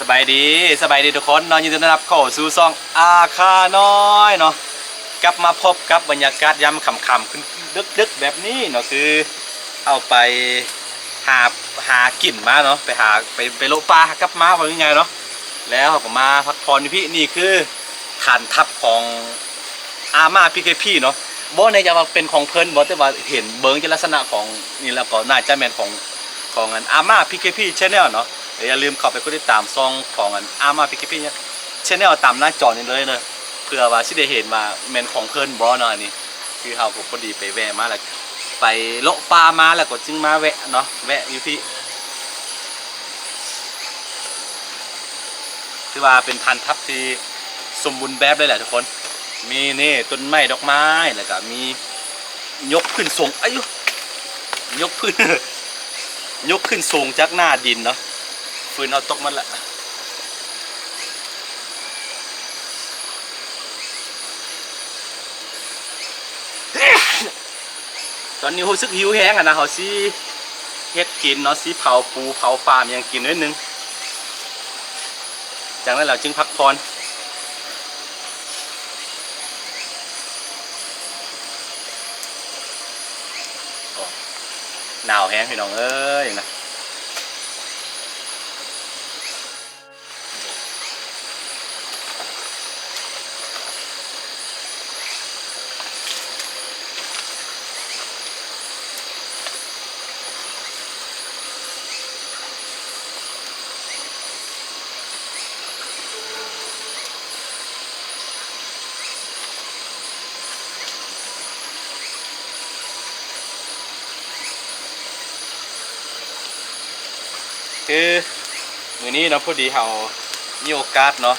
สบายดีทุกคนเนาะยินดีต้อนรับเข้าสู่ซ่องอาคาน้อยเนาะกลับมาพบกับบรรยากาศยามค่ำๆขึ้นดึกๆแบบนี้เนาะคือเอาไปหาหากินมาเนาะไปโลปลากลับมาว่ายังไงเนาะแล้วก็มาพักผ่อนพี่นี่คือฐานทัพของอาม่าพีเคพีเนาะบ่ในจะมาเป็นของเพิ่นบ่แต่ว่าเห็นเบิ้งลักษณะของนี่แล้วก็น่าจะแม่นของอันอาม่าพีเคพีชแนลเนาะอย่าลืมเข้าไปกดติดตามช่องของอันอาม่าพีเคพีเนี่ยชแนลตามหน้าจอนี่เลยเนาะเพื่อว่าสิได้เห็นว่าแม่นของเพิ่นบ่เนาะอันนี้คือเฮาพอดีไปแวะมาแล้วไปเลาะปลามาแล้วก็จึงมาแวะเนาะแวะอยู่พี่คือว่าเป็นพันธุ์ทับที่สมบูรณ์แบบเลยแหละทุกคนมีนี่ต้นไม้ดอกไม้แล้วก็มียกขึ้นสูงอายุยกขึ้น ยกขึ้นสูงจากหน้าดินเนาะฟืนเอาตกมันละตอนนี้รู้สึกหิวแห้งอ่ะนะเขาซีเฮ็ดกินเนาะซีเผาปูเผาปลายังกินนิดนึงจากนั้นเราจึงพักผ่อนหนาวแห้งพี่น้องเอ้ยนะคือมื้อนี้เนาะพอดีเรามีโอกาสเนาะ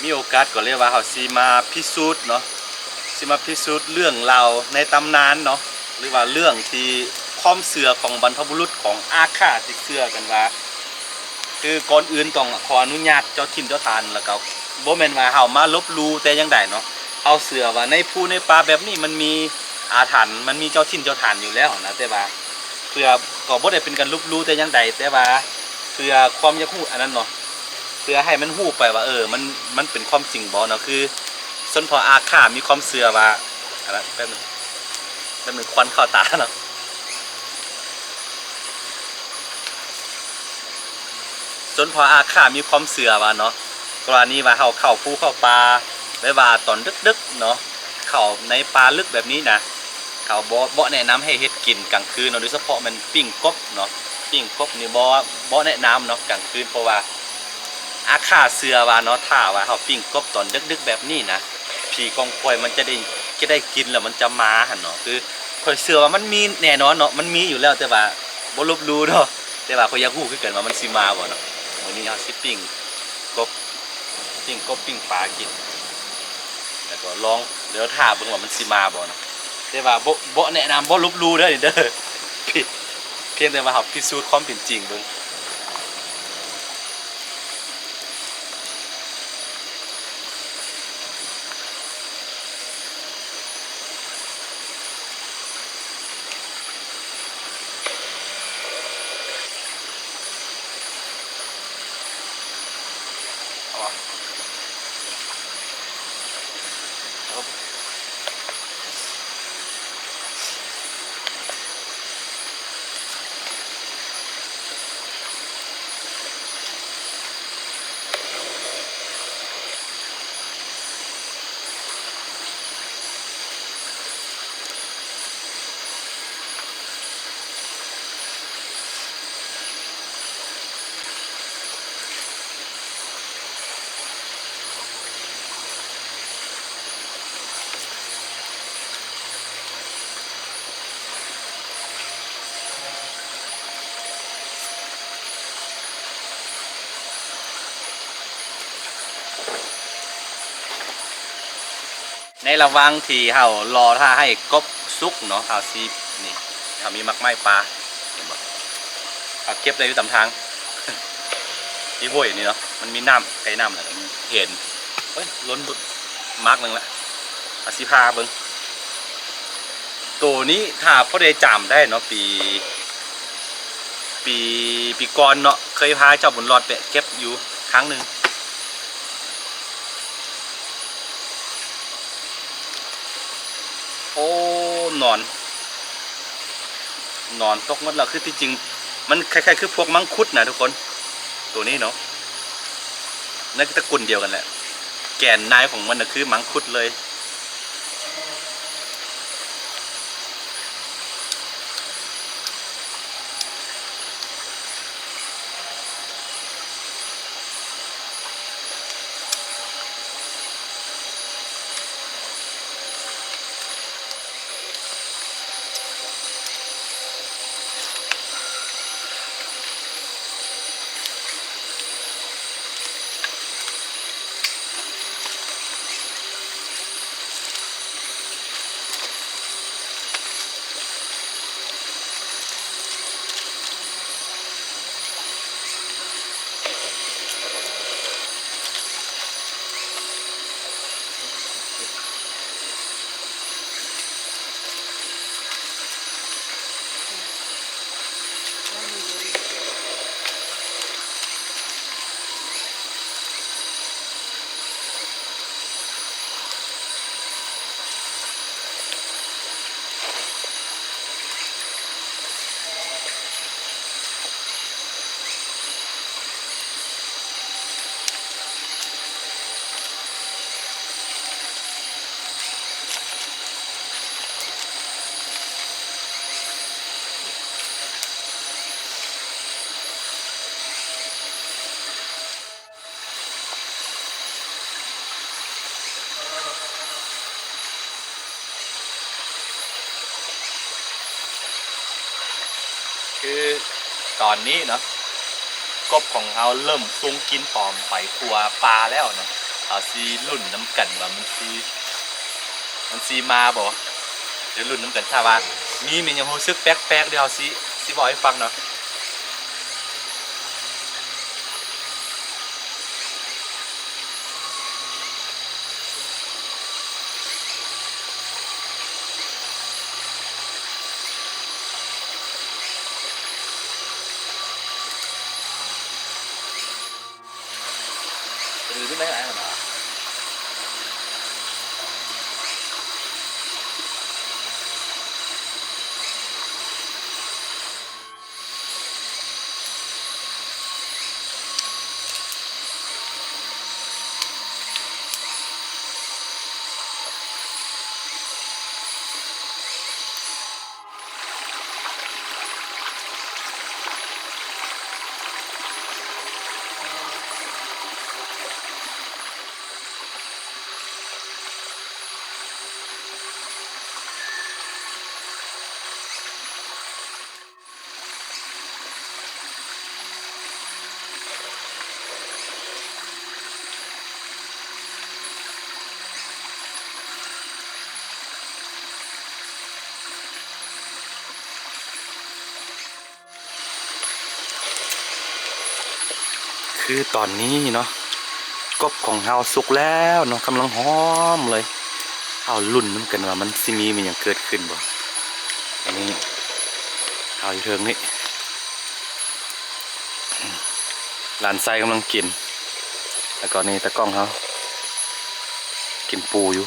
มีโอกาสก็เรียกว่าเราสิมาพิสูจน์เนาะสิมาพิสูจน์เรื่องราวในตำนานเนาะหรือว่าเรื่องที่ความเชื่อของบรรพบุรุษของอาคาที่เชื่อกันว่าคือก่อนอื่นต้องขออนุญาตเจ้าถิ่นเจ้าทานแล้วก็บ่แม่นว่าเฮามาลบลู่แต่ยังได้เนาะเอาเชื่อว่าในภูในป่าแบบนี้มันมีอาถรรพ์มันมีเจ้าถิ่นเจ้าทานอยู่แล้วนะแต่ว่าเพื่อก็บ่ได้เป็นการลบลู่แต่ยังใดแต่ว่าเพื่อความอยากรู้อันนั้นเนาะเพื่อให้มันรู้ไปว่ามันเป็นความจริงบ่เนาะคือส่วนพออาคามีความเชื่อว่าอันนั้นเป็นควันเข้าตาเนาะส่วนพออาคามีความเชื่อว่าเนาะกรณีว่าเฮาเข้าภูเข้าป่าได้ว่าตอนดึกๆเนาะเข้าในป่าลึกแบบนี้นะเขาบ่แนะนำให้เฮ็ดกินกลางคืนเนาะโดยเฉพาะมันปิ้งกบเนาะปิ้งกบนี่บ่แนะนำเนาะกลางคืนเพราะว่าอาคาเชื่อว่าเนาะถ้าว่าเฮาปิ้งกบตอนดึกๆแบบนี้นะผีกองกอยมันจะได้กินแล้วมันจะมาหั่นเนาะคือข้อยเชื่อว่ามันมีแน่นอนเนาะมันมีอยู่แล้วแต่ว่าบ่ลบหลู่เนาะแต่ว่าข้อยอยากรู้คือกันว่ามันสิมาบ่เนาะมื้อนี้เฮาสิปิ้งกบปิ้งปลากินแล้วก็ลองเดี๋ยวท่าเบิ่งว่ามันสิมาบ่เนาะแต่ว่าบ่แนะนำบ่ลบหลู่เด้อนี่เด้อเพียงแต่ว่าเฮาพิสูจน์ความเป็นจริงเบิ่งในระหว่างที่เฮารอท่าให้กบสุกเนาะเฮาสินี่เฮามีมักไม้ปลาเห็นบ่เอาเก็บได้อยู่ตามทาง ที่ห้วยนี่เนาะมันมีน้ำไก่น้ำแล้วก็เห็นเฮ้ยล้นมาร์กนึงละเอาสิพาเบิ่งตัวนี้ถ้าพอได้จำได้เนาะปีก่อนเนาะเคยพาเจ้าบุญรอดไปเก็บอยู่ ครั้งหนึ่งโอ้นอนตกหมดแล้วคือที่จริงมันคล้ายๆคือพวกมังคุดนะทุกคนตัวนี้เนาะนั่นก็ตระกูลเดียวกันแหละแก่นนายของมันนะคือมังคุดเลยคือตอนนี้เนาะกบของเราเริ่มซุงกินปอมไปทัวปลาแล้วเนาะเอาซีรุ่นน้ำกันว่ามันซีมาบ่เดี๋ยวรุ่นน้ำกันถ้าว่ามีมันยังรู้สึกแปลกๆเดี๋ยวซีบอกให้ฟังเนาะหรือไม่ได้หรอคือตอนนี้เนาะกบของเราสุกแล้วเนาะกำลังหอมเลยเอาลุ่นน้ำกันว่ามันซิมีมันยังเกิดขึ้นบ่อันนี้เอาอยู่เทิงนี่หลานไส้กำลังกินแล้วก็นี่ตะกล้องเขากินปูอยู่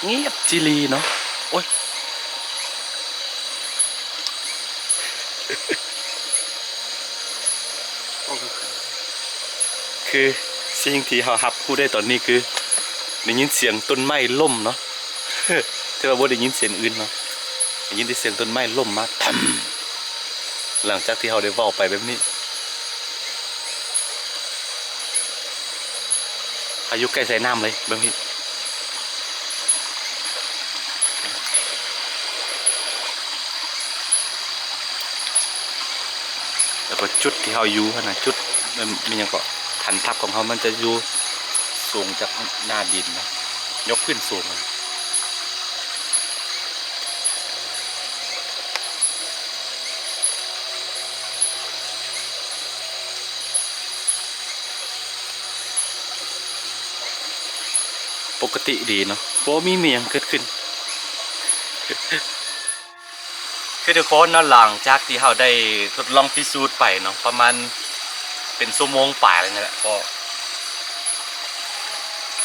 เงียบจิลีเนาะโอ้ยคือสิ่งที่เขาฮับพูดได้ตอนนี้คือได้ยินเสียงต้นไม้ล่มเนาะแต่ว่าบ่ได้ยินเสียงอื่นเนาะได้ยินแต่เสียงต้นไม้ล่มมาทำหลังจากที่เขาได้เว้าไปแบบนี้พายุใกล้ใส่น้ำเลยแบบนี้แล้วก็จุดที่เขาอยู่นะจุดมันยังก็ฐานทัพของเขามันจะอยู่ สูงจากหน้าดินนะยกขึ้นสูงเลยปกติดีเนาะเพราะมีเมียงเกิดขึ้น คือทุกคนเนาะหลังจากที่เราได้ทดลองพิสูจน์ไปเนาะประมาณเป็นชั่วโมงป่ายอะไรนี่แหละก็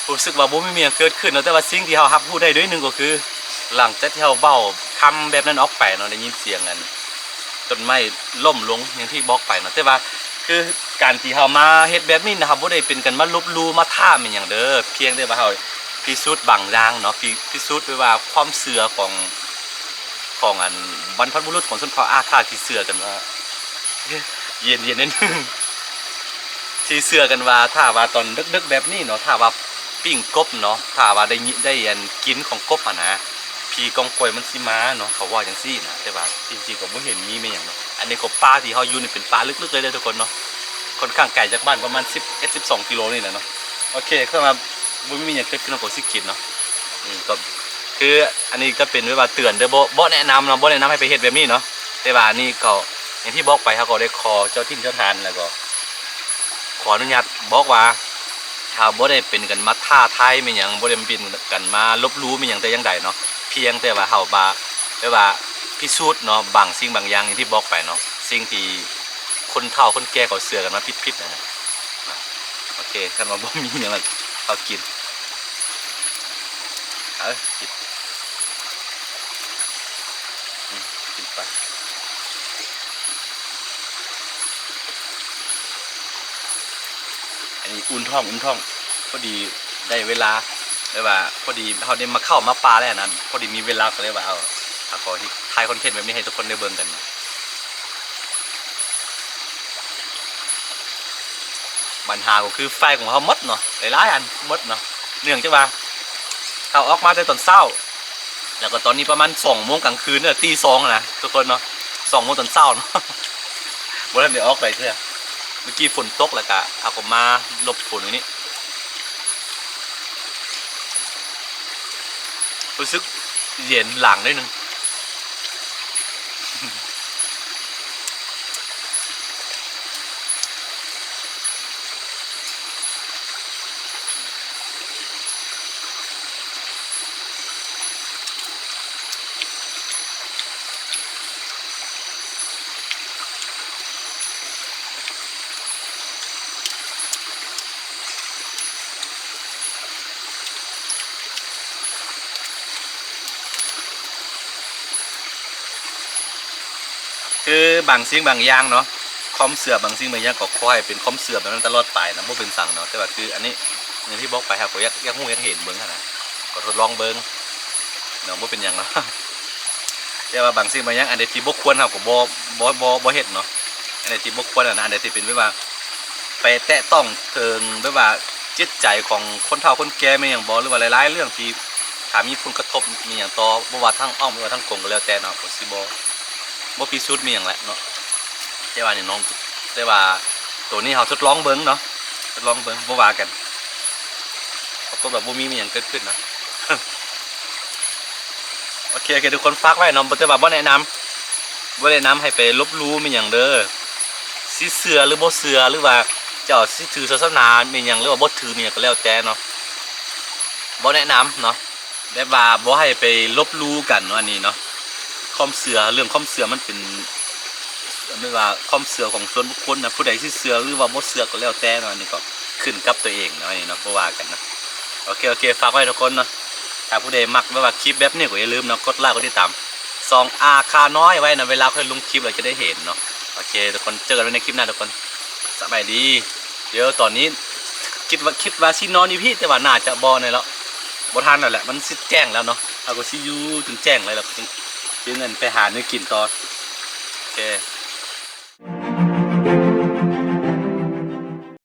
รู้สึกว่าบ่มีเมียงเกิดขึ้นเนาะแต่ว่าสิ่งที่เรารับรู้ได้ด้วยหนึ่งก็คือ หลังจากที่เราเบ้าคำแบบนั้นออกไปเนาะได้ยินเสียงกันต้นไม้ล่มลงอย่างที่บอกไปเนาะแต่ว่าคือการที่เรามาเฮ็ดแบบนี้นะครับบ่ได้เป็นกันมาลบลู่มาท่ามอย่างเด้อเพียงแต่ว่าเราพิสูจน์บางอย่างเนาะพิสูจน์ไว้ว่าความเชื่อของอันบรรพบุรุษของชนเผ่าอาคาที่เชื่อกันว่าเย็นนิดนึงที่เชื่อกันว่าถ้าว่าตอนดึกๆแบบนี้เนาะถ้าว่าปิ้งกบเนาะถ้าว่าได้อันกินของกบอ่ะนะผีกองกอยมันสิมาเนาะเขาว่าจังซี่นะแต่ว่าจริงๆก็บ่เห็นมีแม่หยังเนาะอันนี้ก็ป่าที่เฮาอยู่นี่เป็นป่าลึกๆเลยเด้อทุกคนเนาะค่อนข้างไกลจากบ้านประมาณ12 กิโลนี่แหละเนาะโอเคเข้ามาบ่มีหยังเกิดขึ้นก็สิกินเนาะก็คืออันนี้ก็เป็นไว้ว่าเตือนเด้อบ่แนะนำเนาะบ่แนะนำให้ไปเฮ็ดแบบนี้เนาะแต่ว่านี่ก็อย่างที่บอกไปเขาก็ได้ขอเจ้าถิ่นเจ้าทานแล้วก็ขออนุญาตบอกว่าถ้าบ่ได้เป็นกันมาท้าทายแม่หยังบ่ได้เป็นกันมาลบลู่แม่หยังแต่อย่างใดเนาะเพียงแต่ว่าเฮาบ่าได้ว่าพิสูจน์เนาะบางสิ่งบางอย่างอย่างที่บอกไปเนาะสิ่งที่คนเฒ่าคนแก่เขาเชื่อกันมาผิดๆนะโอเคคันว่าบ่มีหยังแล้วเอากินกินกินไปอันนี้อุ่นท้องพอดีได้เวลาเลยว่าพอดีเขาได้มาเข้ามาปลาแล้วนั้นพอดีมีเวลาก็เลยว่าเอาขอถ่ายคอนเทนต์แบบนี้ให้ทุกคนได้เบิ่งกันนะปัญหาก็คือไฟของเขาหมดเนาะหลายๆอันหมดเนาะเนื่องจากว่าเขาออกมาแต่ตอนเช้าแล้วก็ตอนนี้ประมาณ2 โมงกลางคืนเนี่ยตี 2นะทุกคนเนาะ2 โมงตอนเช้าเนาะบ่ได้ออกไปเท่าเมื่อกี้ฝนตกแล้วก็เขาก็มาหลบฝนอยู่นี่รู้สึกเย็นหลังได้นึงคือบางสิ่งบางอย่างเนาะความเสื่อบางสิ่งบางอย่างก็ค่อยเป็นความเสื่อแบบนั้นตลอดไปนะบ่เป็นสั่งเนาะแต่ว่าคืออันนี้อย่างที่บอกไปครับก็อยากฮู้อยากเห็นเบิ่งนะก็ทดลองเบิ่งเนาะบ่เป็นหยังเนาะแต่ว่าบางสิ่งบางอย่างอันใดที่บ่ควรเฮาก็บ่เฮ็ดเนาะอันใดที่บ่ควรอันใดที่เป็นแบบว่าไปแตะต้องถึงแบบว่าจิตใจของคนเฒ่าคนแก่แม่นหยังบ่หรือว่าหลายๆเรื่องที่ถ้ามีผลกระทบมีหยังต่อบ่ว่าทางอ้อมหรือว่าทางกงก็แล้วแต่เนาะก็สิบ่พิสูจน์มีหยังแหละเนาะแต่ว่านี่น้องแต่ว่าตัวนี้เฮาทดลองเบิ่งเนาะทดลองเบิ่งบ่ว่ากันเขาก็แบบบ่มีหยังเกิดขึ้นนะ โอเคทุกคนฝากไว้เนาะแต่ว่าบ่แนะนำให้ไปลบลู่มีหยังเด้อสิเชื่อหรือบ่เชื่อหรือว่าเจ้าสิถือศาสนามีหยังหรือว่าบ่ถือมีหยังก็แล้วแต่เนาะบ่แนะนำเนาะแบบว่าบ่ให้ไปลบลู่กันเนาะอันนี้เนาะความเชื่อเรื่องความเชื่อมันเป็นไม่ว่าความเชื่อของส่วนบุคคลนะผู้ใดที่เชื่อหรือว่าบ่เชื่อก็แล้วแต่เนาะอันนี้ก็ขึ้นกับตัวเองเนาะอันนี้เนาะบ่ว่ากันนะโอเคฝากไว้ทุกคนเนาะถ้าผู้ใดมักแบบว่าคลิปแบบนี้ก็อย่าลืมเนาะกดไลค์กดติดตามส่องอาคาน้อยไว้นะเวลาค่อยลงคลิปเราจะได้เห็นเนาะโอเคทุกคนเจอกันในคลิปหน้าทุกคนสบายดีเดี๋ยวตอนนี้คิดว่าสินอนอยู่พี่แต่ว่าน่าจะบ่ในแล้วบ่ทันแล้วแหละมันสิแจ้งแล้วเนาะเอาก็สิอยู่จนแจ้งเลยแล้วก็จึงเงินไปหาเนื้อกินต่อโอเค